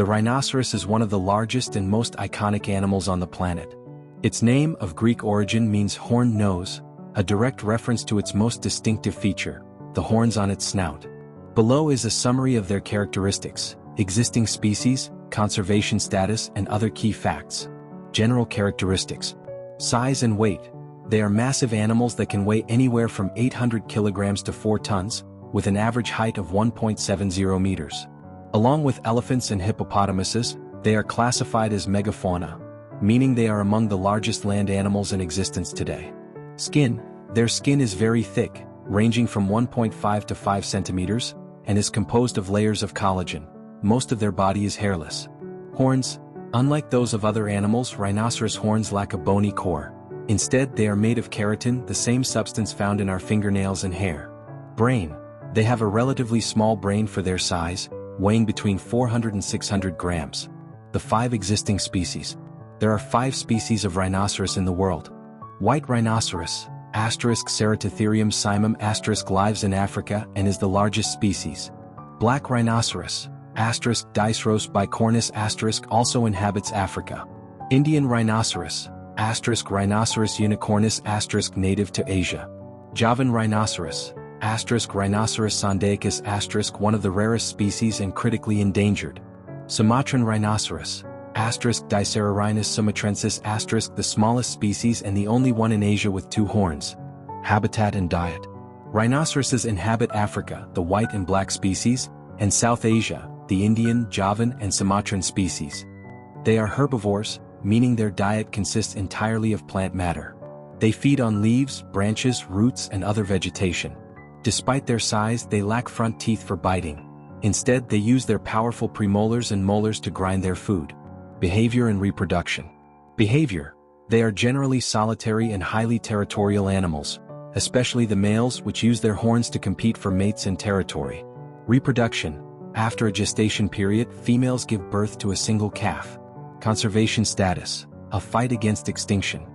The rhinoceros is one of the largest and most iconic animals on the planet. Its name, of Greek origin, means horned nose, a direct reference to its most distinctive feature, the horns on its snout. Below is a summary of their characteristics, existing species, conservation status, and other key facts. General characteristics. Size and weight. They are massive animals that can weigh anywhere from 800 kilograms to 4 tons, with an average height of 1.70 meters. Along with elephants and hippopotamuses, they are classified as megafauna, meaning they are among the largest land animals in existence today. Skin. Their skin is very thick, ranging from 1.5 to 5 centimeters, and is composed of layers of collagen. Most of their body is hairless. Horns. Unlike those of other animals, rhinoceros horns lack a bony core. Instead, they are made of keratin, the same substance found in our fingernails and hair. Brain. They have a relatively small brain for their size, weighing between 400 and 600 grams. The 5 existing species. There are 5 species of rhinoceros in the world. White rhinoceros, Ceratotherium simum *, lives in Africa and is the largest species. Black rhinoceros, Diceros bicornis *, also inhabits Africa. Indian rhinoceros, Rhinoceros unicornis *, native to Asia. Javan rhinoceros, Rhinoceros sondaicus *, one of the rarest species and critically endangered. Sumatran rhinoceros, Dicerorhinus sumatrensis *, the smallest species and the only one in Asia with 2 horns. Habitat and diet. Rhinoceroses inhabit Africa, the white and black species, and South Asia, the Indian, Javan, and Sumatran species. They are herbivores, meaning their diet consists entirely of plant matter. They feed on leaves, branches, roots, and other vegetation. Despite their size, they lack front teeth for biting. Instead, they use their powerful premolars and molars to grind their food. Behavior and reproduction. Behavior. They are generally solitary and highly territorial animals, especially the males, which use their horns to compete for mates and territory. Reproduction. After a gestation period, females give birth to a single calf. Conservation status. A fight against extinction.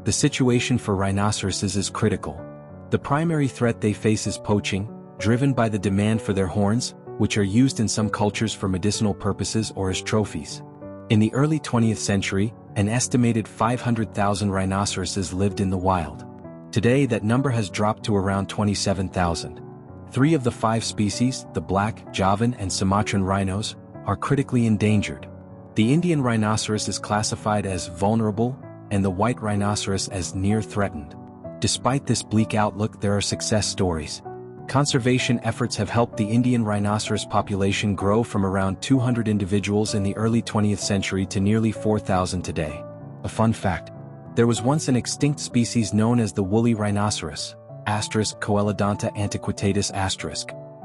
The situation for rhinoceroses is critical. The primary threat they face is poaching, driven by the demand for their horns, which are used in some cultures for medicinal purposes or as trophies. In the early 20th century, an estimated 500,000 rhinoceroses lived in the wild. Today that number has dropped to around 27,000. 3 of the 5 species, the black, Javan, and Sumatran rhinos, are critically endangered. The Indian rhinoceros is classified as vulnerable, and the white rhinoceros as near threatened. Despite this bleak outlook, there are success stories. Conservation efforts have helped the Indian rhinoceros population grow from around 200 individuals in the early 20th century to nearly 4,000 today. A fun fact: there was once an extinct species known as the woolly rhinoceros, Coelodonta antiquitatus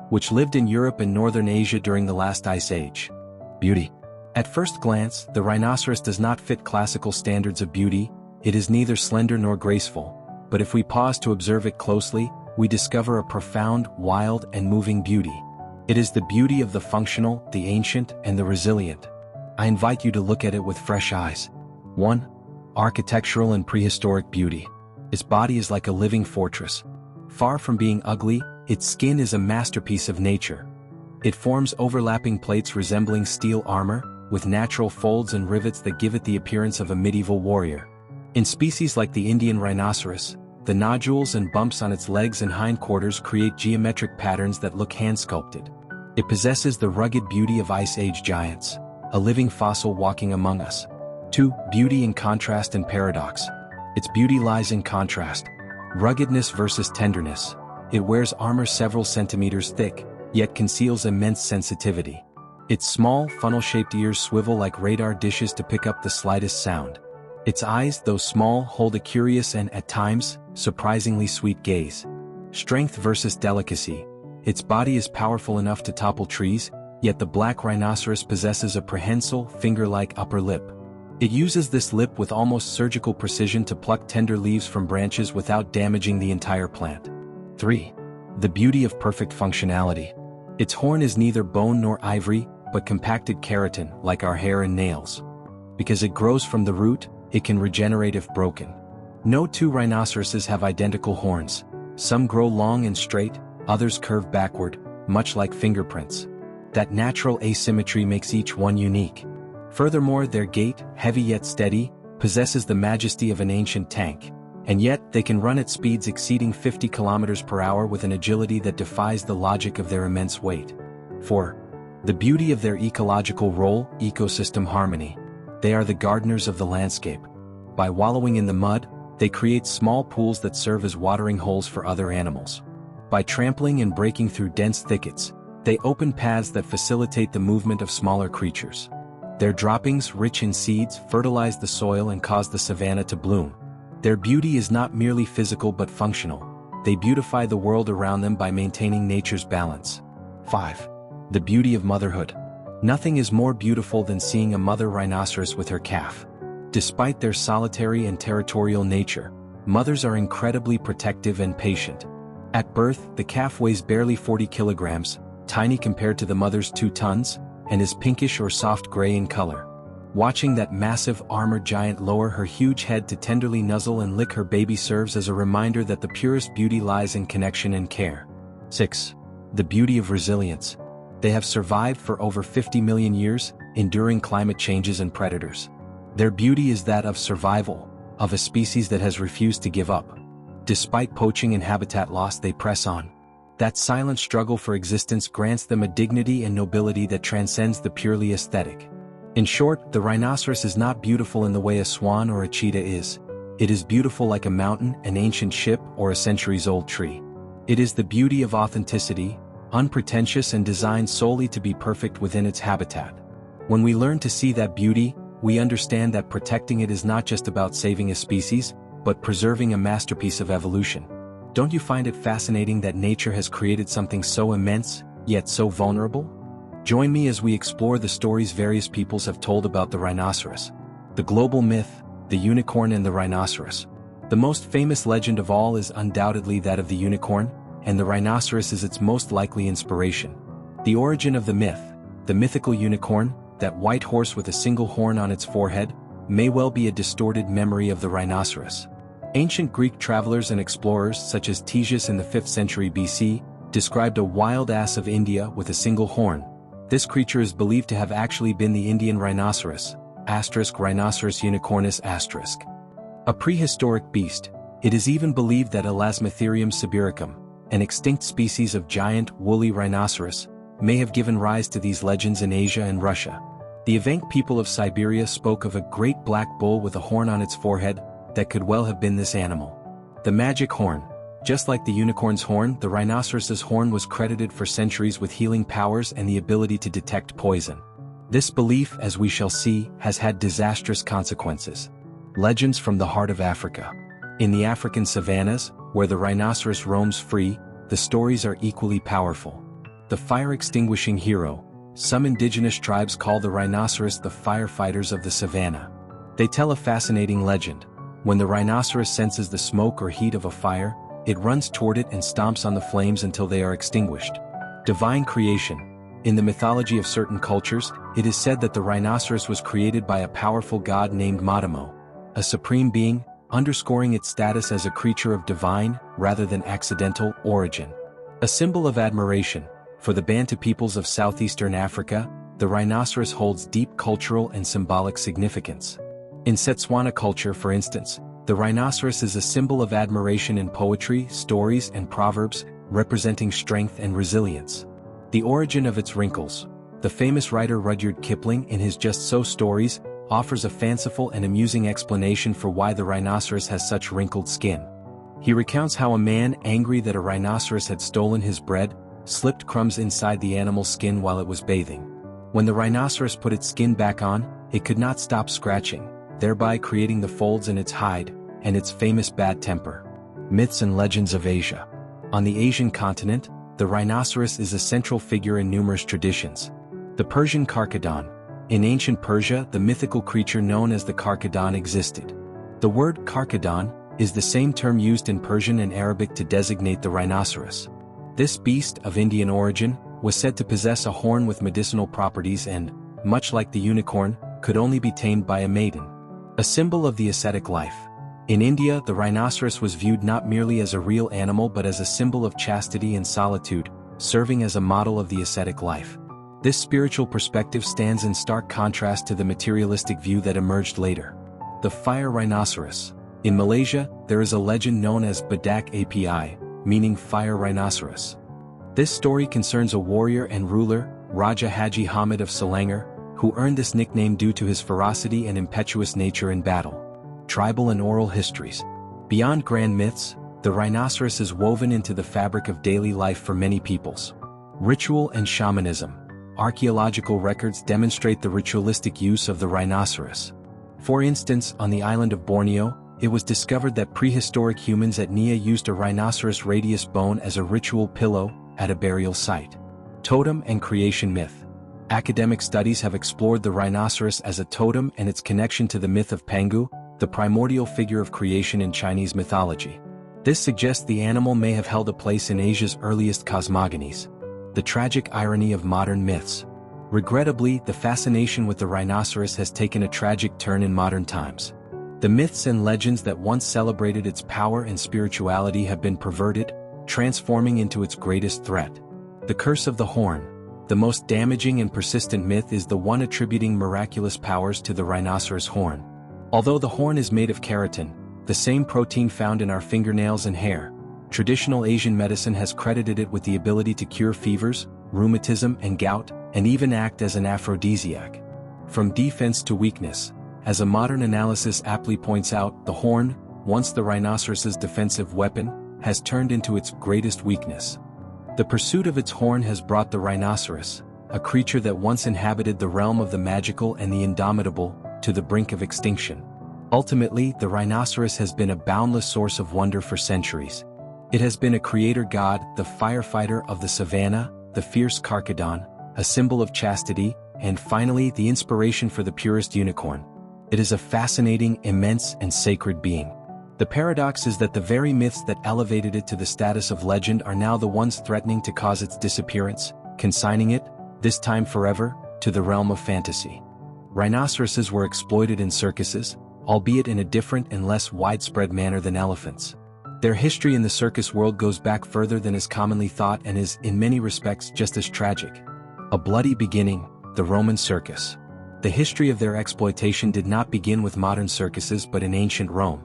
*, which lived in Europe and northern Asia during the last ice age. Beauty. At first glance, the rhinoceros does not fit classical standards of beauty. It is neither slender nor graceful, but if we pause to observe it closely, we discover a profound, wild, and moving beauty. It is the beauty of the functional, the ancient, and the resilient. I invite you to look at it with fresh eyes. 1. Architectural and prehistoric beauty. Its body is like a living fortress. Far from being ugly, its skin is a masterpiece of nature. It forms overlapping plates resembling steel armor, with natural folds and rivets that give it the appearance of a medieval warrior. In species like the Indian rhinoceros, the nodules and bumps on its legs and hindquarters create geometric patterns that look hand-sculpted. It possesses the rugged beauty of Ice Age giants, a living fossil walking among us. 2. Beauty in contrast and paradox. Its beauty lies in contrast. Ruggedness versus tenderness. It wears armor several centimeters thick, yet conceals immense sensitivity. Its small, funnel-shaped ears swivel like radar dishes to pick up the slightest sound. Its eyes, though small, hold a curious and, at times, surprisingly sweet gaze. Strength versus delicacy. Its body is powerful enough to topple trees, yet the black rhinoceros possesses a prehensile, finger-like upper lip. It uses this lip with almost surgical precision to pluck tender leaves from branches without damaging the entire plant. 3. The beauty of perfect functionality. Its horn is neither bone nor ivory, but compacted keratin, like our hair and nails. Because it grows from the root, it can regenerate if broken. No 2 rhinoceroses have identical horns. Some grow long and straight, others curve backward, much like fingerprints. That natural asymmetry makes each one unique. Furthermore, their gait, heavy yet steady, possesses the majesty of an ancient tank. And yet, they can run at speeds exceeding 50 kilometers per hour with an agility that defies the logic of their immense weight. 4. The beauty of their ecological role, ecosystem harmony. They are the gardeners of the landscape. By wallowing in the mud, they create small pools that serve as watering holes for other animals. By trampling and breaking through dense thickets, they open paths that facilitate the movement of smaller creatures. Their droppings, rich in seeds, fertilize the soil and cause the savanna to bloom. Their beauty is not merely physical but functional. They beautify the world around them by maintaining nature's balance. 5. The beauty of motherhood. Nothing is more beautiful than seeing a mother rhinoceros with her calf. Despite their solitary and territorial nature, mothers are incredibly protective and patient. At birth, the calf weighs barely 40 kilograms, tiny compared to the mother's 2 tons, and is pinkish or soft gray in color. Watching that massive armored giant lower her huge head to tenderly nuzzle and lick her baby serves as a reminder that the purest beauty lies in connection and care. 6. The beauty of resilience. They have survived for over 50 million years, enduring climate changes and predators. Their beauty is that of survival, of a species that has refused to give up. Despite poaching and habitat loss, they press on. That silent struggle for existence grants them a dignity and nobility that transcends the purely aesthetic. In short, the rhinoceros is not beautiful in the way a swan or a cheetah is. It is beautiful like a mountain, an ancient ship, or a centuries-old tree. It is the beauty of authenticity, unpretentious and designed solely to be perfect within its habitat. When we learn to see that beauty, we understand that protecting it is not just about saving a species, but preserving a masterpiece of evolution. Don't you find it fascinating that nature has created something so immense, yet so vulnerable? Join me as we explore the stories various peoples have told about the rhinoceros. The global myth, the unicorn and the rhinoceros. The most famous legend of all is undoubtedly that of the unicorn, and the rhinoceros is its most likely inspiration. The origin of the myth, the mythical unicorn, that white horse with a single horn on its forehead, may well be a distorted memory of the rhinoceros. Ancient Greek travelers and explorers such as Ctesias in the 5th century BC described a wild ass of India with a single horn. This creature is believed to have actually been the Indian rhinoceros, Rhinoceros unicornus *. A prehistoric beast, it is even believed that Elasmotherium sibiricum, an extinct species of giant, woolly rhinoceros, may have given rise to these legends in Asia and Russia. The Evenk people of Siberia spoke of a great black bull with a horn on its forehead that could well have been this animal. The magic horn. Just like the unicorn's horn, the rhinoceros's horn was credited for centuries with healing powers and the ability to detect poison. This belief, as we shall see, has had disastrous consequences. Legends from the heart of Africa. In the African savannas, where the rhinoceros roams free, the stories are equally powerful. The fire-extinguishing hero. Some indigenous tribes call the rhinoceros the firefighters of the savanna. They tell a fascinating legend. When the rhinoceros senses the smoke or heat of a fire, it runs toward it and stomps on the flames until they are extinguished. Divine creation. In the mythology of certain cultures, it is said that the rhinoceros was created by a powerful god named Matamo, a supreme being, underscoring its status as a creature of divine, rather than accidental, origin. A symbol of admiration. For the Bantu peoples of southeastern Africa, the rhinoceros holds deep cultural and symbolic significance. In Setswana culture, for instance, the rhinoceros is a symbol of admiration in poetry, stories, and proverbs, representing strength and resilience. The origin of its wrinkles. The famous writer Rudyard Kipling, in his Just So stories, offers a fanciful and amusing explanation for why the rhinoceros has such wrinkled skin. He recounts how a man, angry that a rhinoceros had stolen his bread, slipped crumbs inside the animal's skin while it was bathing. When the rhinoceros put its skin back on, it could not stop scratching, thereby creating the folds in its hide, and its famous bad temper. Myths and legends of Asia. On the Asian continent, the rhinoceros is a central figure in numerous traditions. The Persian Carcharodon. In ancient Persia, the mythical creature known as the Carcharodon existed. The word Carcharodon is the same term used in Persian and Arabic to designate the rhinoceros. This beast, of Indian origin, was said to possess a horn with medicinal properties and, much like the unicorn, could only be tamed by a maiden. A symbol of the ascetic life. In India, the rhinoceros was viewed not merely as a real animal but as a symbol of chastity and solitude, serving as a model of the ascetic life. This spiritual perspective stands in stark contrast to the materialistic view that emerged later. The fire rhinoceros. In Malaysia, there is a legend known as Badak Api, meaning fire rhinoceros. This story concerns a warrior and ruler, Raja Haji Hamid of Selangor, who earned this nickname due to his ferocity and impetuous nature in battle. Tribal and oral histories. Beyond grand myths, the rhinoceros is woven into the fabric of daily life for many peoples. Ritual and shamanism. Archaeological records demonstrate the ritualistic use of the rhinoceros. For instance, on the island of Borneo, it was discovered that prehistoric humans at Nia used a rhinoceros radius bone as a ritual pillow at a burial site. Totem and creation myth. Academic studies have explored the rhinoceros as a totem and its connection to the myth of Pangu, the primordial figure of creation in Chinese mythology. This suggests the animal may have held a place in Asia's earliest cosmogonies. The tragic irony of modern myths. Regrettably, the fascination with the rhinoceros has taken a tragic turn in modern times. The myths and legends that once celebrated its power and spirituality have been perverted, transforming into its greatest threat. The curse of the horn. The most damaging and persistent myth is the one attributing miraculous powers to the rhinoceros horn. Although the horn is made of keratin, the same protein found in our fingernails and hair, traditional Asian medicine has credited it with the ability to cure fevers, rheumatism and gout, and even act as an aphrodisiac. From defense to weakness. As a modern analysis aptly points out, the horn, once the rhinoceros's defensive weapon, has turned into its greatest weakness. The pursuit of its horn has brought the rhinoceros, a creature that once inhabited the realm of the magical and the indomitable, to the brink of extinction. Ultimately, the rhinoceros has been a boundless source of wonder for centuries. It has been a creator god, the firefighter of the savanna, the fierce carcadon, a symbol of chastity, and finally the inspiration for the purest unicorn. It is a fascinating, immense, and sacred being. The paradox is that the very myths that elevated it to the status of legend are now the ones threatening to cause its disappearance, consigning it, this time forever, to the realm of fantasy. Rhinoceroses were exploited in circuses, albeit in a different and less widespread manner than elephants. Their history in the circus world goes back further than is commonly thought and is, in many respects, just as tragic. A bloody beginning, the Roman circus. The history of their exploitation did not begin with modern circuses but in ancient Rome.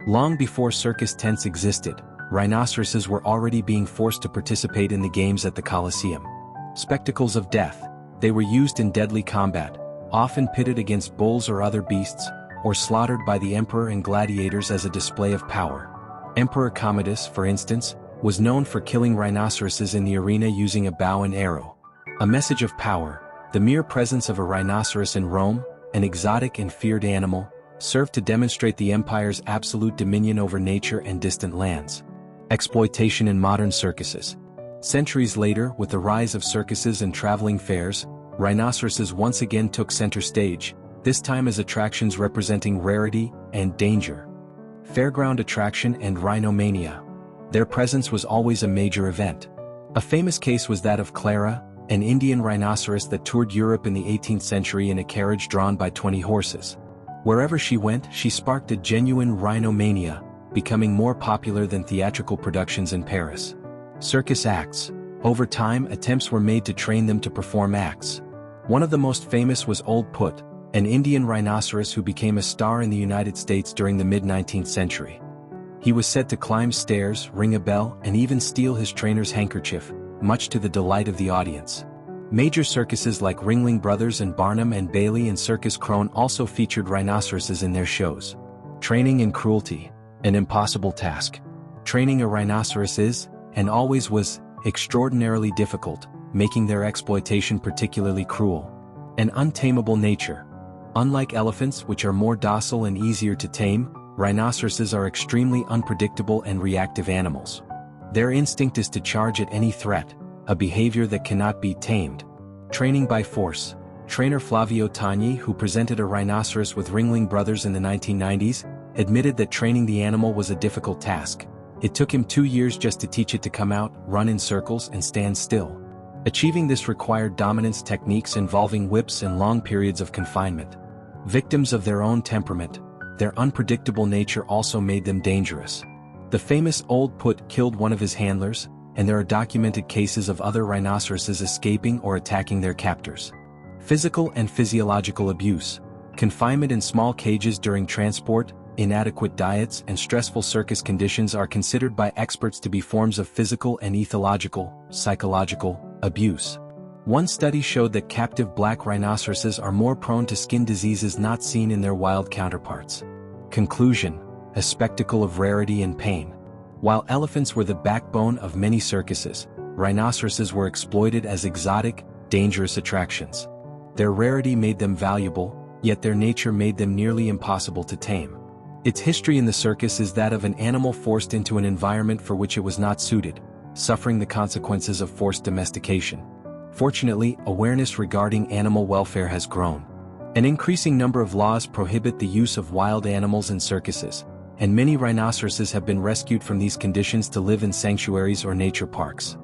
Long before circus tents existed, rhinoceroses were already being forced to participate in the games at the Colosseum. Spectacles of death. They were used in deadly combat, often pitted against bulls or other beasts, or slaughtered by the emperor and gladiators as a display of power. Emperor Commodus, for instance, was known for killing rhinoceroses in the arena using a bow and arrow. A message of power. The mere presence of a rhinoceros in Rome, an exotic and feared animal, served to demonstrate the empire's absolute dominion over nature and distant lands. Exploitation in modern circuses. Centuries later, with the rise of circuses and traveling fairs, rhinoceroses once again took center stage, this time as attractions representing rarity and danger. Fairground attraction and rhinomania. Their presence was always a major event. A famous case was that of Clara, an Indian rhinoceros that toured Europe in the 18th century in a carriage drawn by 20 horses. Wherever she went, she sparked a genuine rhinomania, becoming more popular than theatrical productions in Paris. Circus acts. Over time, attempts were made to train them to perform acts. One of the most famous was Old Put, an Indian rhinoceros who became a star in the United States during the mid-19th century. He was said to climb stairs, ring a bell, and even steal his trainer's handkerchief, much to the delight of the audience. Major circuses like Ringling Brothers and Barnum and Bailey and Circus Krone also featured rhinoceroses in their shows. Training and cruelty. An impossible task. Training a rhinoceros is, and always was, extraordinarily difficult, making their exploitation particularly cruel. An untamable nature. Unlike elephants, which are more docile and easier to tame, rhinoceroses are extremely unpredictable and reactive animals. Their instinct is to charge at any threat, a behavior that cannot be tamed. Training by force. Trainer Flavio Tagni, who presented a rhinoceros with Ringling Brothers in the 1990s, admitted that training the animal was a difficult task. It took him 2 years just to teach it to come out, run in circles, and stand still. Achieving this required dominance techniques involving whips and long periods of confinement. Victims of their own temperament, their unpredictable nature also made them dangerous. The famous Old Put killed one of his handlers, and there are documented cases of other rhinoceroses escaping or attacking their captors. Physical and physiological abuse. Confinement in small cages during transport, inadequate diets, and stressful circus conditions are considered by experts to be forms of physical and psychological abuse. One study showed that captive black rhinoceroses are more prone to skin diseases not seen in their wild counterparts. Conclusion: a spectacle of rarity and pain. While elephants were the backbone of many circuses, rhinoceroses were exploited as exotic, dangerous attractions. Their rarity made them valuable, yet their nature made them nearly impossible to tame. Its history in the circus is that of an animal forced into an environment for which it was not suited, suffering the consequences of forced domestication. Fortunately, awareness regarding animal welfare has grown. An increasing number of laws prohibit the use of wild animals in circuses, and many rhinoceroses have been rescued from these conditions to live in sanctuaries or nature parks.